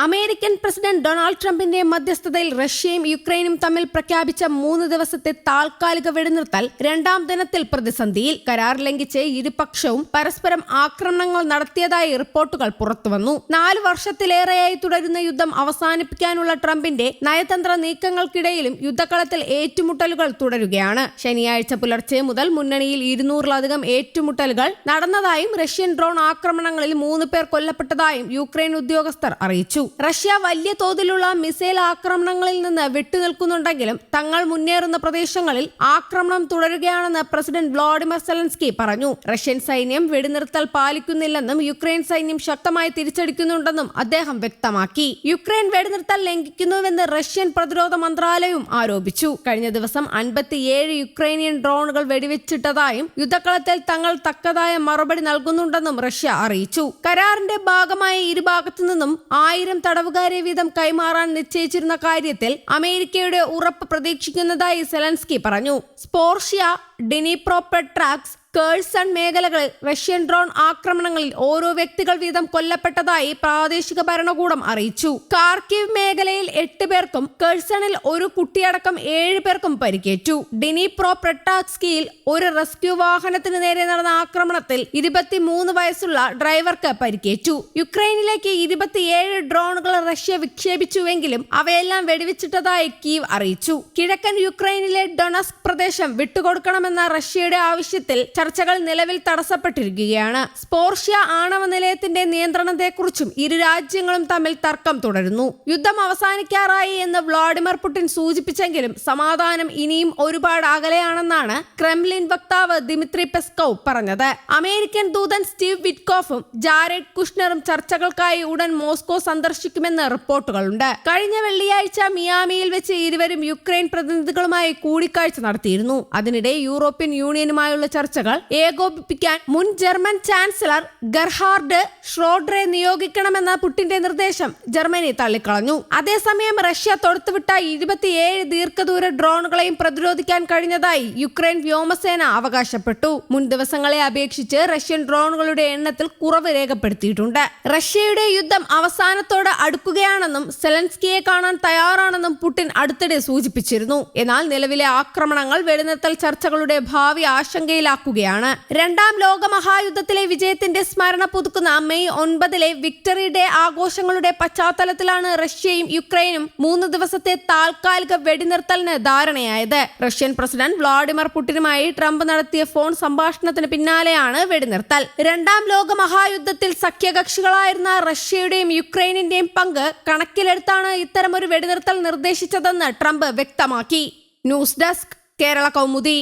American president Donald ട്രംപിന്റെ മധ്യസ്ഥതയിൽ റഷ്യയും യുക്രൈനും തമ്മിൽ പ്രഖ്യാപിച്ച 3 ദിവസത്തെ താൽക്കാലിക വെടിനിർത്തൽ രണ്ടാം ദിനത്തിൽ പ്രതിസന്ധിയിൽ. കരാർ ലംഘിച്ച് ഇരുപക്ഷവും പരസ്പരം ആക്രമണങ്ങൾ നടത്തിയതായി റിപ്പോർട്ടുകൾ പുറത്തുവന്നു. 4 വർഷത്തിലേറെയായി തുടരുന്ന യുദ്ധം അവസാനിപ്പിക്കാനുള്ള ട്രംപിന്റെ നയതന്ത്ര നീക്കങ്ങൾക്കിടയിലും യുദ്ധക്കളത്തിൽ ഏറ്റുമുട്ടലുകൾ തുടരുകയാണ്. ശനിയാഴ്ച പുലർച്ചെ മുതൽ മുന്നണിയിൽ 200-ലധികം ഏറ്റുമുട്ടലുകൾ നടന്നതായും റഷ്യൻ ഡ്രോൺ ആക്രമണങ്ങളിൽ 3 പേർ കൊല്ലപ്പെട്ടതായും യുക്രൈൻ ഉദ്യോഗസ്ഥർ അറിയിച്ചു. റഷ്യ വലിയ തോതിലുള്ള മിസൈൽ ആക്രമണങ്ങളിൽ നിന്ന് വിട്ടുനിൽക്കുന്നുണ്ടെങ്കിലും തങ്ങൾ മുന്നേറുന്ന പ്രദേശങ്ങളിൽ ആക്രമണം തുടരുകയാണെന്ന് പ്രസിഡന്റ് വ്ളാഡിമിർ സെലൻസ്കി പറഞ്ഞു. റഷ്യൻ സൈന്യം വെടിനിർത്തൽ പാലിക്കുന്നില്ലെന്നും യുക്രൈൻ സൈന്യം ശക്തമായി തിരിച്ചടിക്കുന്നുണ്ടെന്നും അദ്ദേഹം വ്യക്തമാക്കി. യുക്രൈൻ വെടിനിർത്തൽ ലംഘിക്കുന്നുവെന്ന് റഷ്യൻ പ്രതിരോധ മന്ത്രാലയവും ആരോപിച്ചു. കഴിഞ്ഞ ദിവസം 57 യുക്രൈനിയൻ ഡ്രോണുകൾ വെടിവെച്ചിട്ടതായും യുദ്ധക്കളത്തിൽ തങ്ങൾ തക്കതായ മറുപടി നൽകുന്നുണ്ടെന്നും റഷ്യ അറിയിച്ചു. കരാറിന്റെ ഭാഗമായി ഇരുഭാഗത്തു നിന്നും 1000 തടവുകാരെ വീതം കൈമാറാൻ നിശ്ചയിച്ചിരുന്ന കാര്യത്തിൽ അമേരിക്കയുടെ ഉറപ്പ് പ്രതീക്ഷിക്കുന്നതായി സെലൻസ്കി പറഞ്ഞു. സ്പോർഷ്യ, ഡിനിപ്രോപെട്രാവ്സ്ക്, കേഴ്സൺ മേഖലകളിൽ റഷ്യൻ ഡ്രോൺ ആക്രമണങ്ങളിൽ ഓരോ വ്യക്തികൾ വീതം കൊല്ലപ്പെട്ടതായി പ്രാദേശിക ഭരണകൂടം അറിയിച്ചു. കാർക്കിവ് മേഖലയിൽ 8 പേർക്കും കേഴ്സണിൽ ഒരു കുട്ടിയടക്കം 7 പേർക്കും പരിക്കേറ്റു. ഡിനിപ്രോപെട്രാവ്സ്കിയിൽ ഒരു റെസ്ക്യൂ വാഹനത്തിന് നേരെ നടന്ന ആക്രമണത്തിൽ 23 വയസ്സുള്ള ഡ്രൈവർക്ക് പരിക്കേറ്റു. യുക്രൈനിലേക്ക് 27 ഡ്രോണുകൾ റഷ്യ വിക്ഷേപിച്ചുവെങ്കിലും അവയെല്ലാം വെടിവെച്ചിട്ടതായി കീവ് അറിയിച്ചു. കിഴക്കൻ യുക്രൈനിലെ ഡൊണസ്ക് പ്രദേശം വിട്ടുകൊടുക്കണമെന്ന റഷ്യയുടെ ആവശ്യത്തിൽ ചർച്ചകൾ നിലവിൽ തടസ്സപ്പെട്ടിരിക്കുകയാണ്. സ്പോർഷ്യ ആണവ നിലയത്തിന്റെ നിയന്ത്രണത്തെക്കുറിച്ചും ഇരു രാജ്യങ്ങളും തമ്മിൽ തർക്കം തുടരുന്നു. യുദ്ധം അവസാനിക്കാറായി എന്ന് വ്ളാഡിമിർ പുടിൻ സൂചിപ്പിച്ചെങ്കിലും സമാധാനം ഇനിയും ഒരുപാട് അകലെയാണെന്നാണ് ക്രെംലിൻ വക്താവ് ദിമിത്രി പെസ്കോവ് പറഞ്ഞത്. അമേരിക്കൻ ദൂതൻ സ്റ്റീവ് വിറ്റ്കോഫും ജാരഡ് കുഷ്നറും ചർച്ചകൾക്കായി ഉടൻ മോസ്കോ സന്ദർശിക്കുമെന്ന് റിപ്പോർട്ടുകളുണ്ട്. കഴിഞ്ഞ വെള്ളിയാഴ്ച മിയാമിയിൽ വെച്ച് ഇരുവരും യുക്രൈൻ പ്രതിനിധികളുമായി കൂടിക്കാഴ്ച നടത്തിയിരുന്നു. അതിനിടെ യൂറോപ്യൻ യൂണിയനുമായുള്ള ചർച്ചകൾ ഏകോപിപ്പിക്കാൻ മുൻ ജർമ്മൻ ചാൻസലർ ഗെർഹാർഡ് ഷ്രോഡറെ നിയോഗിക്കണമെന്ന പുടിന്റെ നിർദ്ദേശം ജർമ്മനി തള്ളിക്കളഞ്ഞു. അതേസമയം റഷ്യ തൊടുത്തുവിട്ട 27 ദീർഘദൂര ഡ്രോണുകളെയും പ്രതിരോധിക്കാൻ കഴിഞ്ഞതായി യുക്രൈൻ വ്യോമസേന അവകാശപ്പെട്ടു. മുൻ ദിവസങ്ങളെ അപേക്ഷിച്ച് റഷ്യൻ ഡ്രോണുകളുടെ എണ്ണത്തിൽ കുറവ് രേഖപ്പെടുത്തിയിട്ടുണ്ട്. റഷ്യയുടെ യുദ്ധം അവസാനത്തോട് അടുക്കുകയാണെന്നും സെലൻസ്കിയെ കാണാൻ തയ്യാറാണെന്നും പുടിൻ അടുത്തിടെ സൂചിപ്പിച്ചിരുന്നു. എന്നാൽ നിലവിലെ ആക്രമണങ്ങൾ വെടിനിർത്തൽ ചർച്ചകളുടെ ഭാവി ആശങ്കയിലാക്കുകയാണ്. രണ്ടാം ലോക മഹായുദ്ധത്തിലെ വിജയത്തിന്റെ സ്മരണ പുതുക്കുന്ന മെയ് 9 വിക്ടറി ഡേ ആഘോഷങ്ങളുടെ പശ്ചാത്തലത്തിലാണ് റഷ്യയും യുക്രൈനും 3 ദിവസത്തെ താൽക്കാലിക വെടിനിർത്തലിന് ധാരണയായത്. റഷ്യൻ പ്രസിഡന്റ് വ്ളാഡിമിർ പുടിനുമായി ട്രംപ് നടത്തിയ ഫോൺ സംഭാഷണത്തിന് പിന്നാലെയാണ് വെടിനിർത്തൽ. രണ്ടാം ലോക മഹായുദ്ധത്തിൽ സഖ്യകക്ഷികളായിരുന്ന റഷ്യയുടെയും യുക്രൈനിന്റെയും പങ്ക് കണക്കിലെടുത്താണ് ഇത്തരമൊരു വെടിനിർത്തൽ നിർദ്ദേശിച്ചതെന്ന് ട്രംപ് വ്യക്തമാക്കി. News desk, Kerala Kaumudi.